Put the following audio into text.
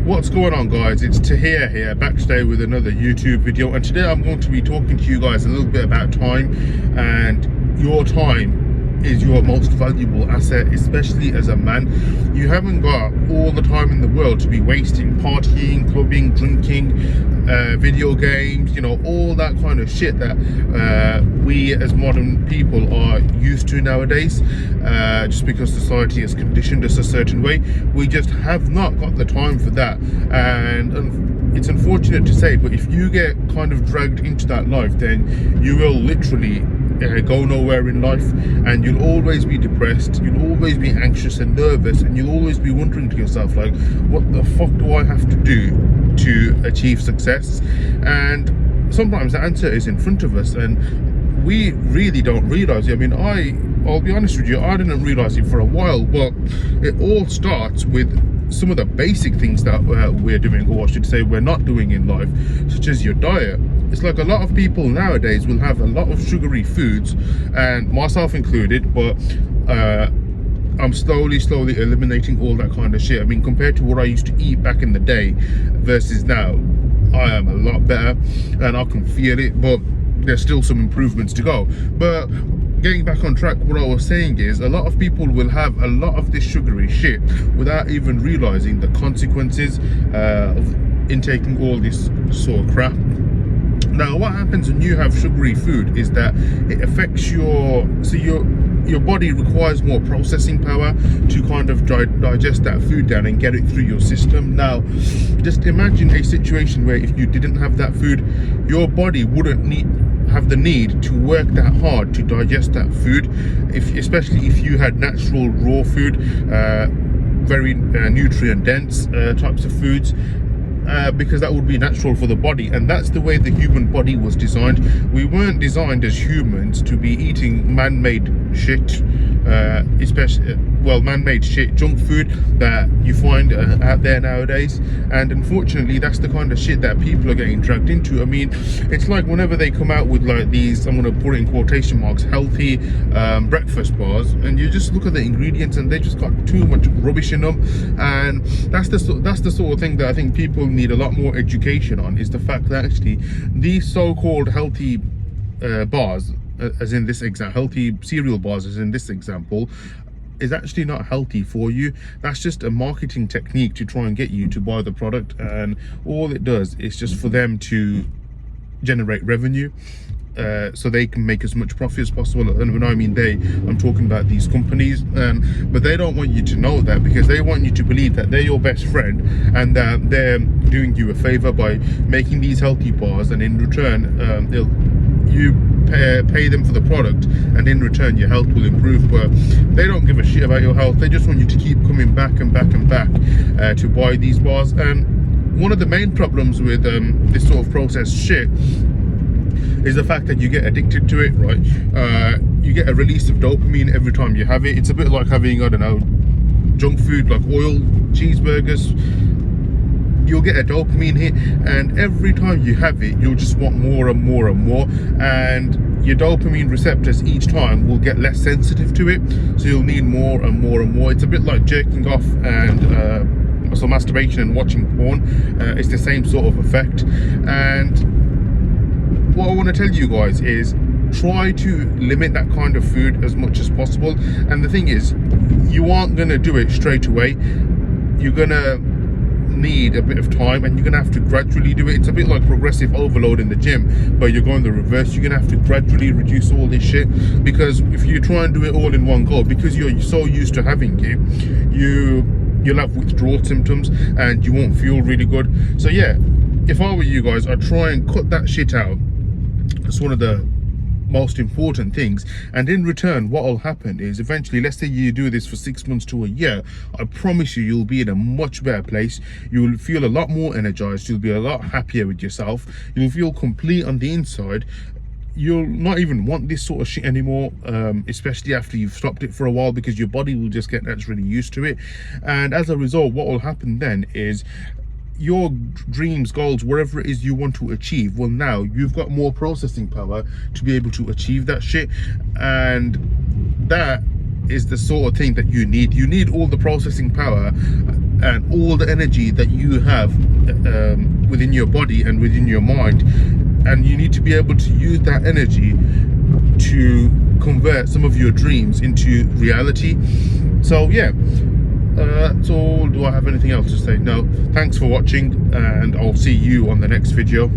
What's going on, guys? It's Tahir here, back today with another YouTube video, and today I'm going to be talking to you guys a little bit about time. And your time is your most valuable asset, especially as a man. You haven't got all the time in the world to be wasting partying, clubbing, drinking, video games, you know, all that kind of shit that we as modern people are used to nowadays, just because society has conditioned us a certain way. We just have not got the time for that, and it's unfortunate to say, but if you get kind of dragged into that life, then you will literally go nowhere in life, and you'll always be depressed, you'll always be anxious and nervous, and you'll always be wondering to yourself, like, what the fuck do I have to do to achieve success? And sometimes the answer is in front of us, and we really don't realize it. I mean, I'll be honest with you, I didn't realize it for a while, but it all starts with some of the basic things that we're doing, or I should say we're not doing in life, such as your diet. It's like a lot of people nowadays will have a lot of sugary foods, and myself included, but I'm slowly eliminating all that kind of shit. I mean, compared to what I used to eat back in the day versus now, I am a lot better, and I can feel it, but there's still some improvements to go. But getting back on track, what I was saying is, a lot of people will have a lot of this sugary shit without even realizing the consequences of intaking all this sort of crap. Now, what happens when you have sugary food is that it affects your body requires more processing power to kind of digest that food down and get it through your system. Now, just imagine a situation where if you didn't have that food, your body wouldn't have the need to work that hard to digest that food, especially if you had natural raw food, very nutrient dense types of foods, because that would be natural for the body, and that's the way the human body was designed. We weren't designed as humans to be eating man-made shit, especially man-made shit, junk food that you find out there nowadays. And unfortunately, that's the kind of shit that people are getting dragged into. I mean, it's like whenever they come out with like these, I'm going to put it in quotation marks, healthy breakfast bars, and you just look at the ingredients and they just got too much rubbish in them. And that's the sort of thing that I think people need a lot more education on, is the fact that actually these so-called healthy bars, as in this example, healthy cereal bars as in this example, is actually not healthy for you. That's just a marketing technique to try and get you to buy the product, and all it does is just for them to generate revenue, so they can make as much profit as possible. And when I mean they, I'm talking about these companies, but they don't want you to know that, because they want you to believe that they're your best friend and that they're doing you a favor by making these healthy bars, and in return you pay them for the product, and in return your health will improve. But they don't give a shit about your health. They just want you to keep coming back and back and back to buy these bars. And one of the main problems with this sort of processed shit is the fact that you get addicted to it, right? You get a release of dopamine every time you have it. It's a bit like having, I don't know, junk food like oil, cheeseburgers. You'll get a dopamine hit, and every time you have it, you'll just want more and more and more, and your dopamine receptors each time will get less sensitive to it, so you'll need more and more and more. It's a bit like jerking off and so masturbation and watching porn. It's the same sort of effect. And what I want to tell you guys is, try to limit that kind of food as much as possible. And the thing is, you aren't going to do it straight away. You're going to need a bit of time, and you're gonna have to gradually do it. It's a bit like progressive overload in the gym, but you're going the reverse. You're gonna have to gradually reduce all this shit, because if you try and do it all in one go, because you're so used to having it, you'll have withdrawal symptoms and you won't feel really good. So yeah, if I were you guys, I'd try and cut that shit out. It's one of the most important things. And in return, what will happen is, eventually, let's say you do this for 6 months to a year, I promise you, you'll be in a much better place. You'll feel a lot more energized, you'll be a lot happier with yourself, you'll feel complete on the inside. You'll not even want this sort of shit anymore, especially after you've stopped it for a while, because your body will just get naturally used to it. And as a result, what will happen then is, your dreams, goals, whatever it is you want to achieve, well, now you've got more processing power to be able to achieve that shit. And that is the sort of thing that you need all the processing power and all the energy that you have within your body and within your mind, and you need to be able to use that energy to convert some of your dreams into reality. So yeah, that's all. Do I have anything else to say? No. Thanks for watching, and I'll see you on the next video.